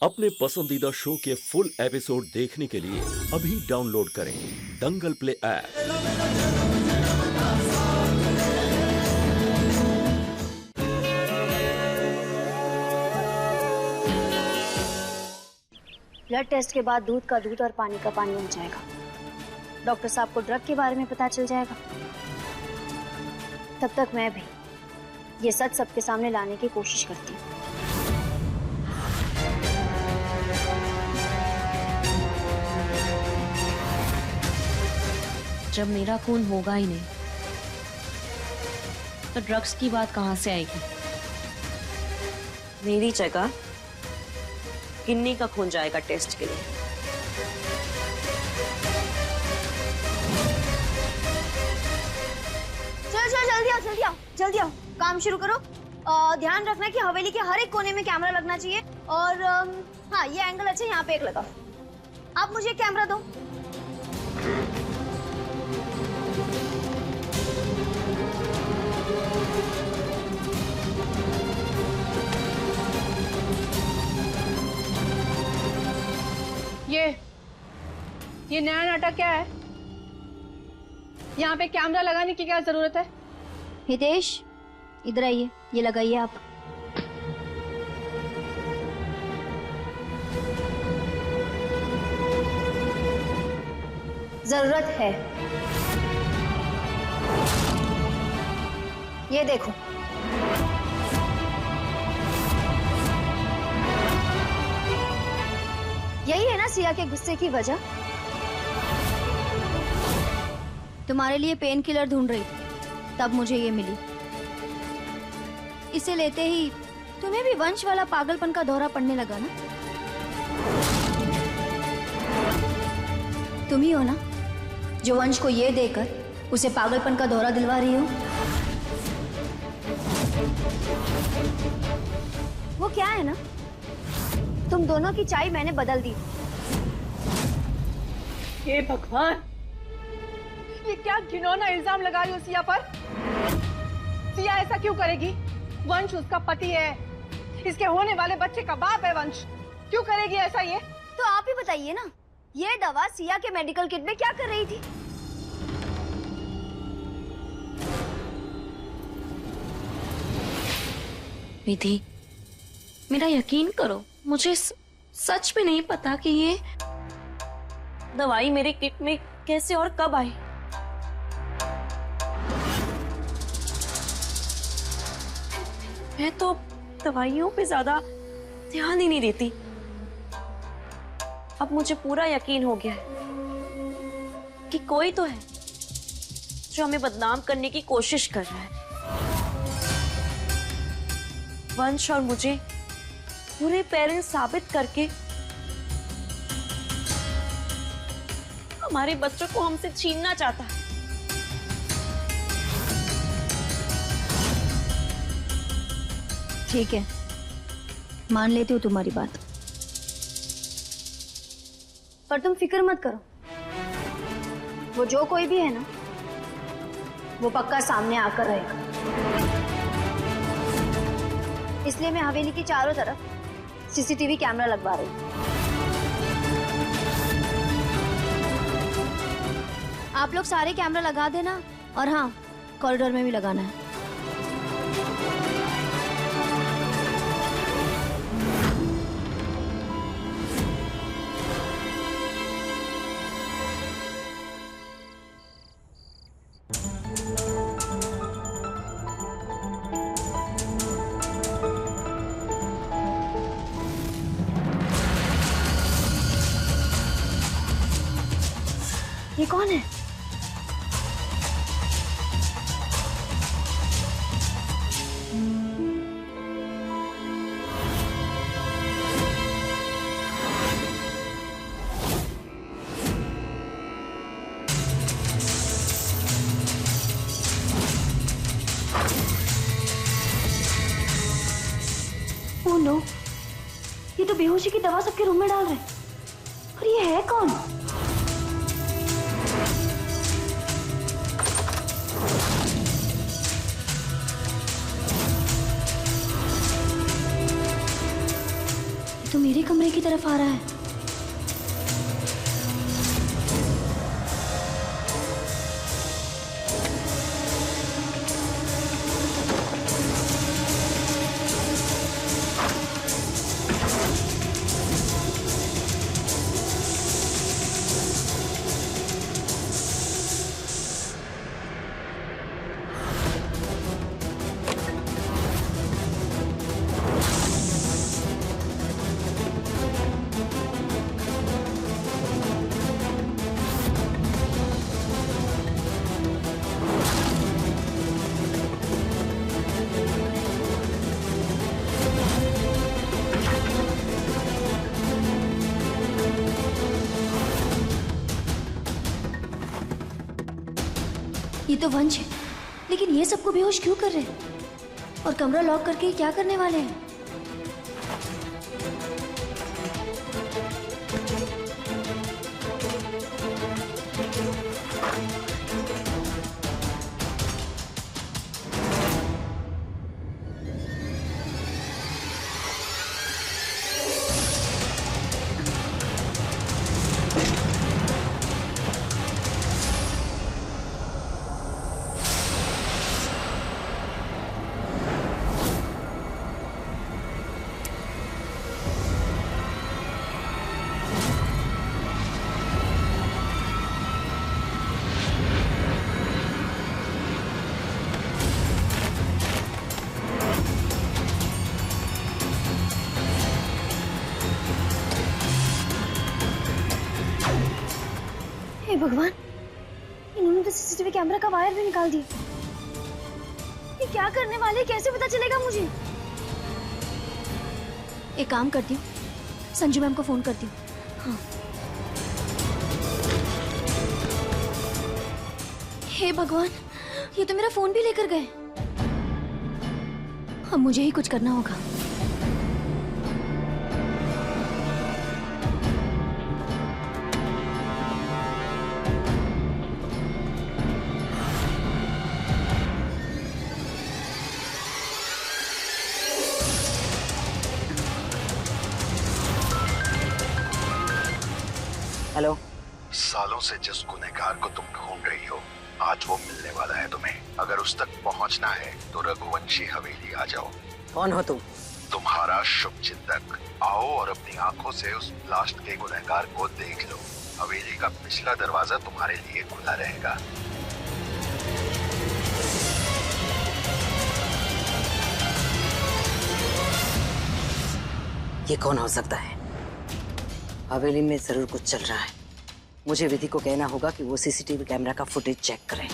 अपने पसंदीदा शो के फुल एपिसोड देखने के लिए अभी डाउनलोड करें दंगल प्ले ऐप। ब्लड टेस्ट के बाद दूध का दूध और पानी का पानी हो जाएगा। डॉक्टर साहब को ड्रग के बारे में पता चल जाएगा। तब तक मैं भी ये सच सबके सामने लाने की कोशिश करती हूँ। जब मेरा खून होगा ही नहीं तो ड्रग्स की बात कहां से आएगी? मेरी जगह किन्नी का खून जाएगा टेस्ट के लिए। चलो जल्दी आओ काम शुरू करो। ध्यान रखना कि हवेली के हर एक कोने में कैमरा लगना चाहिए। और हाँ, ये एंगल अच्छा, यहाँ पे एक लगाओ। आप मुझे कैमरा दो। ये नया नाटक क्या है? यहाँ पे कैमरा लगाने की क्या जरूरत है? हितेश, इधर आइए, ये लगाइए आप। जरूरत है। ये देखो, यही है ना सिया के गुस्से की वजह? तुम्हारे लिए पेन किलर ढूंढ रही थी, तब मुझे ये मिली। इसे लेते ही तुम्हें भी वंश वाला पागलपन का दौरा पड़ने लगा ना? तुम ही हो ना जो वंश को ये देकर उसे पागलपन का दौरा दिलवा रही हो? वो क्या है ना, तुम दोनों की चाय मैंने बदल दी। हे भगवान, ये क्या घिनौना इल्जाम लगा रही हो सिया पर? सिया ऐसा क्यों करेगी? वंश उसका पति है, इसके होने वाले बच्चे का बाप है वंश। क्यों करेगी ऐसा ये? तो आप ही बताइए ना, ये दवा सिया के मेडिकल किट में क्या कर रही थी? विधि, मेरा यकीन करो, मुझे सच में नहीं पता कि ये दवाई मेरे किट में कैसे और कब आई। मैं तो दवाइयों पे ज्यादा ध्यान ही नहीं देती। अब मुझे पूरा यकीन हो गया है कि कोई तो है जो हमें बदनाम करने की कोशिश कर रहा है। वंश और मुझे पूरे पेरेंट्स साबित करके हमारे बच्चों को हमसे छीनना चाहता है। ठीक है, मान लेती हूँ तुम्हारी बात, पर तुम फिक्र मत करो। वो जो कोई भी है ना, वो पक्का सामने आकर रहेगा। इसलिए मैं हवेली की चारों तरफ सीसीटीवी कैमरा लगवा रही हूँ। आप लोग सारे कैमरा लगा देना, और हाँ, कॉरिडोर में भी लगाना है। ये कौन है? ओह नो, ये तो बेहोशी की दवा सबके रूम में डाल रहे हैं। और ये है कौन? तो मेरे कमरे की तरफ आ रहा है। ये तो वंश है, लेकिन ये सबको बेहोश क्यों कर रहे हैं? और कमरा लॉक करके क्या करने वाले हैं? हे भगवान, इन्होंने तो सीसीटीवी कैमरा का वायर भी निकाल दिया। ये क्या करने वाले, कैसे पता चलेगा मुझे? एक काम करती हूँ, संजू मैम को फोन करती हूँ। हाँ। हे भगवान, ये तो मेरा फोन भी लेकर गए। अब मुझे ही कुछ करना होगा। हेलो। सालों से जिस गुनहगार को तुम ढूंढ रही हो, आज वो मिलने वाला है तुम्हें। अगर उस तक पहुंचना है तो रघुवंशी हवेली आ जाओ। कौन हो तुम? तुम्हारा शुभचिंतक। आओ और अपनी आंखों से उस ब्लास्ट के गुनहगार को देख लो। हवेली का पिछला दरवाजा तुम्हारे लिए खुला रहेगा। ये कौन हो सकता है? हवेली में जरूर कुछ चल रहा है। मुझे विधि को कहना होगा कि वो सीसीटीवी कैमरा का फुटेज चेक करें।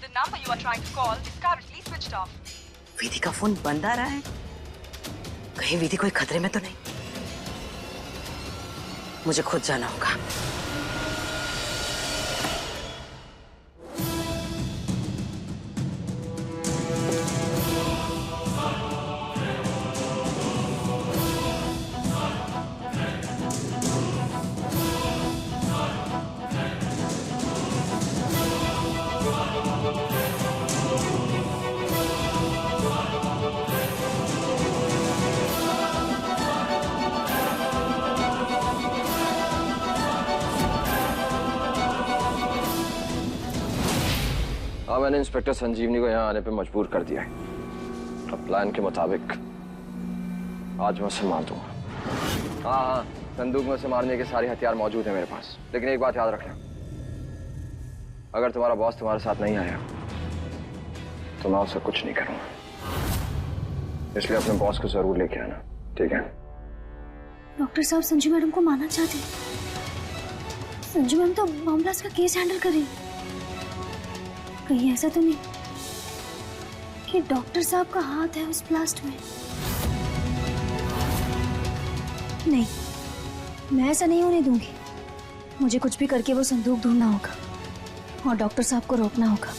The number you are trying to call is currently switched off. विधि का फोन बंद आ रहा है। कहीं विधि कोई खतरे में तो नहीं? मुझे खुद जाना होगा। हाँ, मैंने इंस्पेक्टर संजीवनी को यहाँ आने पे मजबूर कर दिया है। अब प्लान के मुताबिक आज मैं उसे मार दूंगा। हाँ, संदूक में उसे मारने के सारे हथियार मौजूद हैं मेरे पास। लेकिन एक बात याद रखना, अगर तुम्हारा बॉस तुम्हारे साथ नहीं आया तो मैं उससे कुछ नहीं करूंगा। इसलिए अपने बॉस को जरूर लेके आना, ठीक है? डॉक्टर साहब संजू मैडम को मारना चाहते हैं। संजू मैम तो बॉम्ब ब्लास्ट का केस हैंडल कर रही है। कहीं ऐसा तो नहीं कि डॉक्टर साहब का हाथ है उस ब्लास्ट में? नहीं, मैं ऐसा नहीं होने दूंगी। मुझे कुछ भी करके वो संदूक ढूंढना होगा और डॉक्टर साहब को रोकना होगा।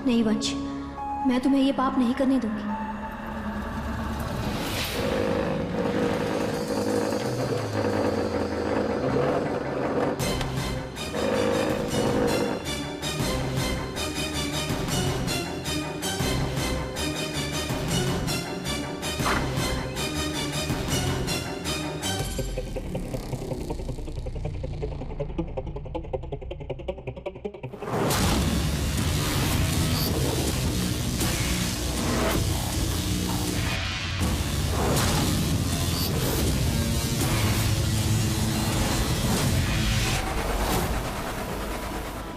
नहीं वंश, मैं तुम्हें ये पाप नहीं करने दूंगी।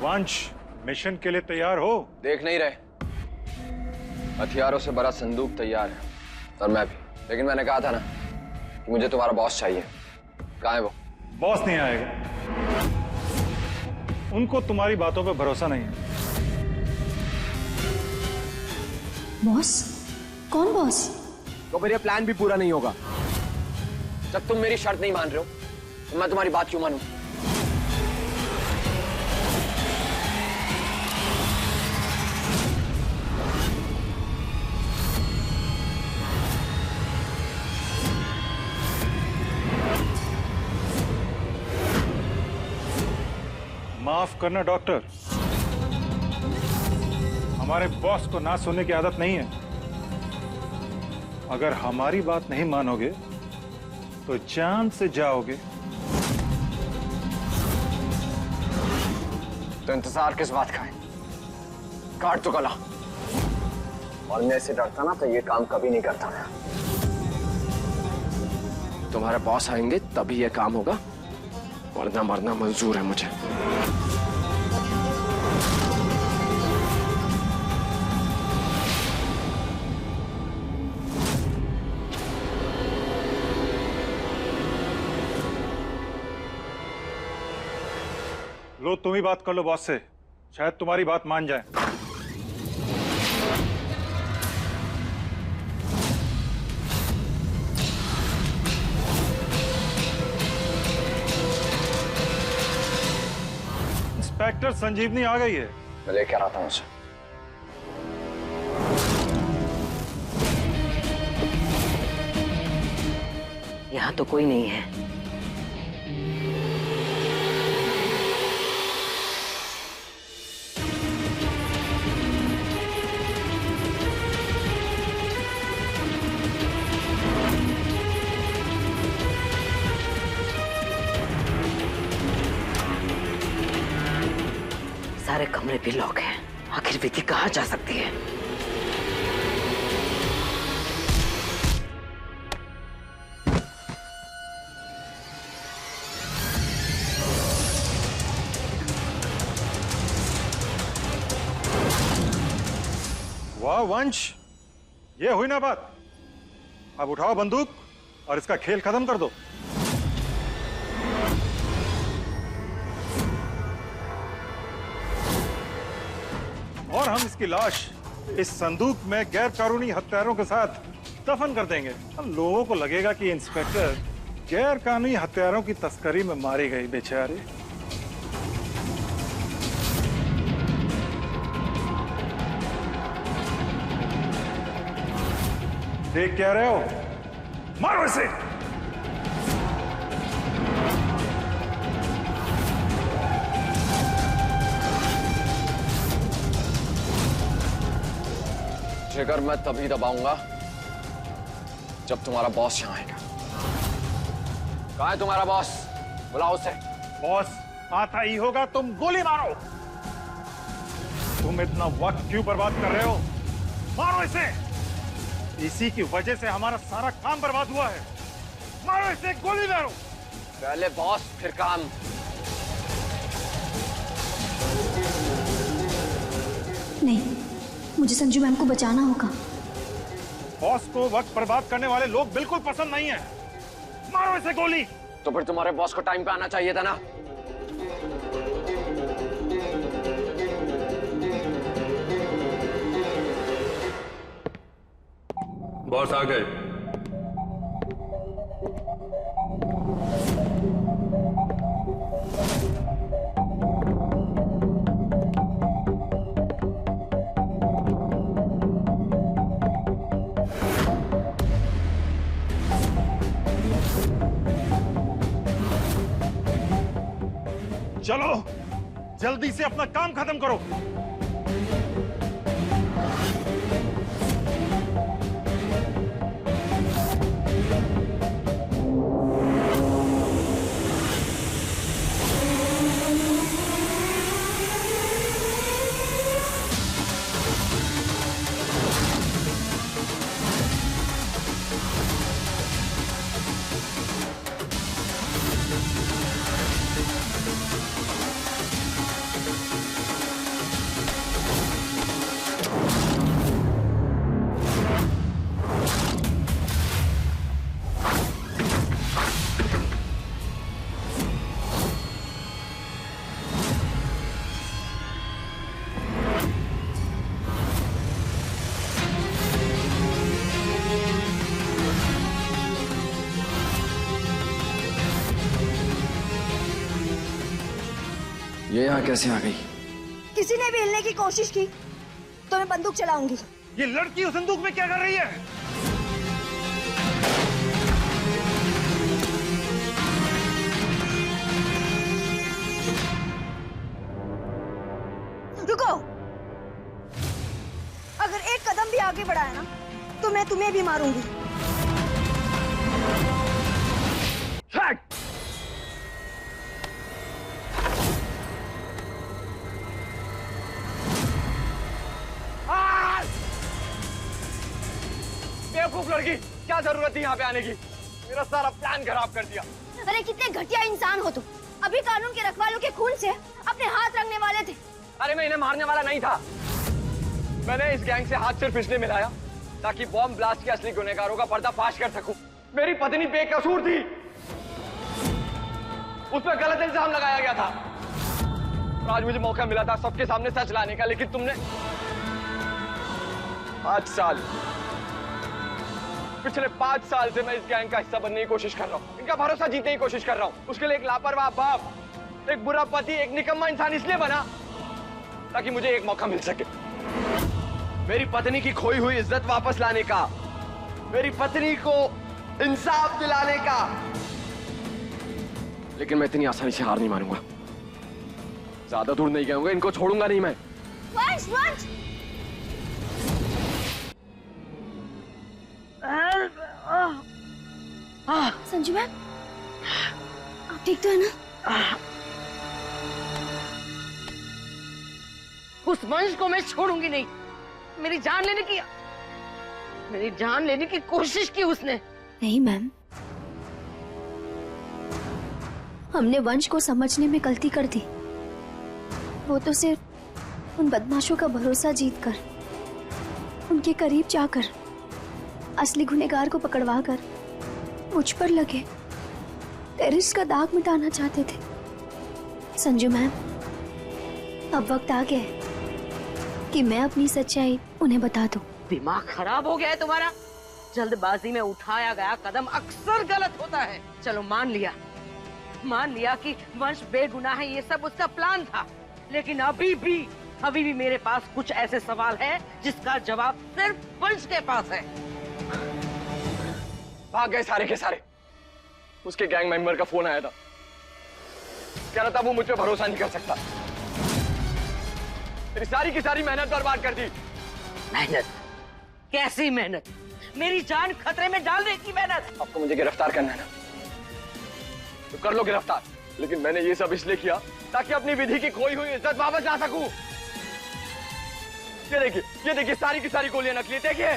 वंश, मिशन के लिए तैयार हो? देख नहीं रहे, हथियारों से भरा संदूक तैयार है और मैं भी। लेकिन मैंने कहा था ना कि मुझे तुम्हारा बॉस चाहिए। कहाँ है वो? बॉस नहीं आएगा, उनको तुम्हारी बातों पे भरोसा नहीं है। बॉस? कौन बॉस? तो फिर ये प्लान भी पूरा नहीं होगा। जब तुम मेरी शर्त नहीं मान रहे हो तो मैं तुम्हारी बात क्यों मानूं? माफ करना डॉक्टर, हमारे बॉस को ना सुनने की आदत नहीं है। अगर हमारी बात नहीं मानोगे तो जान से जाओगे। तो इंतजार किस बात का है? काट तो गला। और मैं इससे डरता ना तो ये काम कभी नहीं करता मैं। तुम्हारे बॉस आएंगे तभी ये काम होगा, वरना मरना मंजूर है मुझे। लो, तुम ही बात कर लो बॉस से, शायद तुम्हारी बात मान जाए। इंस्पेक्टर संजीवनी आ गई है। मैं लेके आ रहा था उसे। यहाँ तो कोई नहीं है। सारे कमरे भी लॉक हैं। आखिर विधि कहाँ जा सकती है? वाह वंश, ये हुई ना बात। अब उठाओ बंदूक और इसका खेल खत्म कर दो। और हम इसकी लाश इस संदूक में गैर कानूनी हत्यारों के साथ दफन कर देंगे। हम लोगों को लगेगा कि इंस्पेक्टर गैर कानूनी हत्यारों की तस्करी में मारी गई बेचारे। देख क्या रहे हो? मारो इसे। ट्रिगर मैं तभी दबाऊंगा जब तुम्हारा बॉस यहाँ आएगा। कहाँ है तुम्हारा बॉस? बुलाओ उसे। बॉस आता ही होगा, तुम गोली मारो। तुम इतना वक्त क्यों बर्बाद कर रहे हो? मारो इसे। इसी की वजह से हमारा सारा काम बर्बाद हुआ है। मारो इसे, गोली मारो। पहले बॉस फिर काम। नहीं, मुझे संजू मैम को बचाना होगा। बॉस को वक्त बर्बाद करने वाले लोग बिल्कुल पसंद नहीं है। मारो इसे गोली। तो फिर तुम्हारे बॉस को टाइम पे आना चाहिए था ना। बॉस आ गए। चलो जल्दी से अपना काम खत्म करो। ये यहाँ कैसे आ गई? किसी ने भी हिलने की कोशिश की तो मैं बंदूक चलाऊंगी। ये लड़की उस संदूक में क्या कर रही है? रुको, अगर एक कदम भी आगे बढ़ा है ना तो मैं तुम्हें भी मारूंगी। बेवकूफ लड़की, क्या जरूरत थी यहाँ पे आने की? मेरा सारा प्लान खराब कर दिया। अरे कितने घटिया इंसान हो तुम। अभी कानून के रखवालों के खून से अपने हाथ रंगने वाले थे। अरे मैं इन्हें मारने वाला नहीं था। मैंने इस गैंग से हाथ सिर्फ इसलिए मिलाया ताकि बॉम्ब ब्लास्ट के असली गुनहगारों का पर्दाफाश कर सकूं। मेरी पत्नी बेकसूर थी, उस पर गलत इल्जाम लगाया गया था। और आज मुझे मौका मिला था सबके सामने सच लाने का, लेकिन तुमने 5 साल, पिछले 5 साल से मैं इस गैंग का हिस्सा बनने की कोशिश कर रहा हूँ, इनका भरोसा जीतने की कोशिश कर रहा हूँ। उसके लिए एक लापरवाह बाप, एक बुरा पति, एक निकम्मा इंसान इसलिए बना ताकि मुझे एक मौका मिल सके मेरी पत्नी की खोई हुई इज्जत वापस लाने का, मेरी पत्नी को इंसाफ दिलाने का। लेकिन मैं इतनी आसानी से हार नहीं मानूंगा, ज्यादा दूर नहीं जाऊंगा, इनको छोड़ूंगा नहीं मैं। वंश, वंश। संजू मैम, आप ठीक तो है ना? उस वंश को मैं छोड़ूंगी नहीं। मेरी जान लेने की कोशिश की उसने। नहीं मैम, हमने वंश को समझने में गलती कर दी। वो तो सिर्फ उन बदमाशों का भरोसा जीतकर, उनके करीब जाकर, असली गुनहगार को पकड़वा कर मुझ पर लगे टेररिस्ट का दाग मिटाना चाहते थे। संजू मैम, अब वक्त आ गया है कि मैं अपनी सच्चाई उन्हें बता दूं। दिमाग खराब हो गया है तुम्हारा? जल्दबाजी में उठाया गया कदम अक्सर गलत होता है। चलो मान लिया कि वंश बेगुनाह है, ये सब उसका प्लान था। लेकिन अभी भी मेरे पास कुछ ऐसे सवाल हैं जिसका जवाब सिर्फ वंश के पास है। भाग गए सारे के सारे। उसके गैंग मेंबर का फोन आया था, कह रहा था वो मुझ पे भरोसा नहीं कर सकता। मेरी सारी की सारी मेहनत बर्बाद कर दी। मेहनत? कैसी मेहनत? मेरी जान खतरे में डालने की मेहनत। आपको मुझे गिरफ्तार करना है ना, तो कर लो गिरफ्तार। लेकिन मैंने ये सब इसलिए किया ताकि अपनी विधि की खोई हुई इज्जत वापस ला सकूं। ये देखिए सारी की सारी गोलियां नकली। देखिए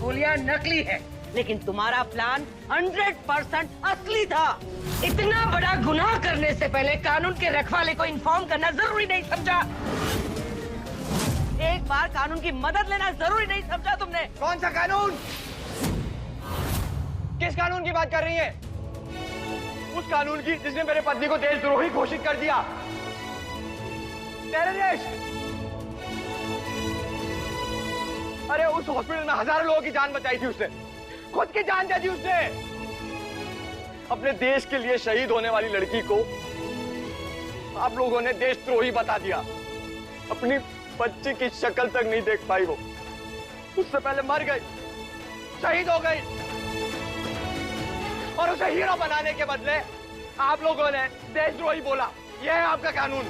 गोलियां नकली है, लेकिन तुम्हारा प्लान 100% असली था। इतना बड़ा गुनाह करने से पहले कानून के रखवाले को इन्फॉर्म करना जरूरी नहीं समझा? एक बार कानून की मदद लेना जरूरी नहीं समझा तुमने? कौन सा कानून? किस कानून की बात कर रही है? उस कानून की जिसने मेरे पत्नी को देशद्रोही घोषित कर दिया। टेररिस्ट। अरे उस हॉस्पिटल में हजारों लोगों की जान बचाई थी उसने, खुद की जान दे दी उसने। अपने देश के लिए शहीद होने वाली लड़की को आप लोगों ने देशद्रोही बता दिया। अपनी बच्ची की शक्ल तक नहीं देख पाई वो, उससे पहले मर गई, शहीद हो गई। और उसे हीरो बनाने के बदले आप लोगों ने देशद्रोही बोला, यह है आपका कानून।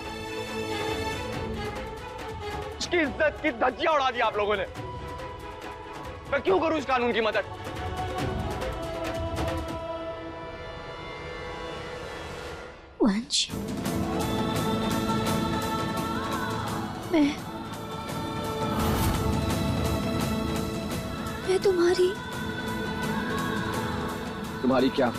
उसकी इज्जत की धज्जियां उड़ा दी आप लोगों ने। मैं क्यों करूं इस कानून की मदद? वंश, मैं तुम्हारी तुम्हारी क्या?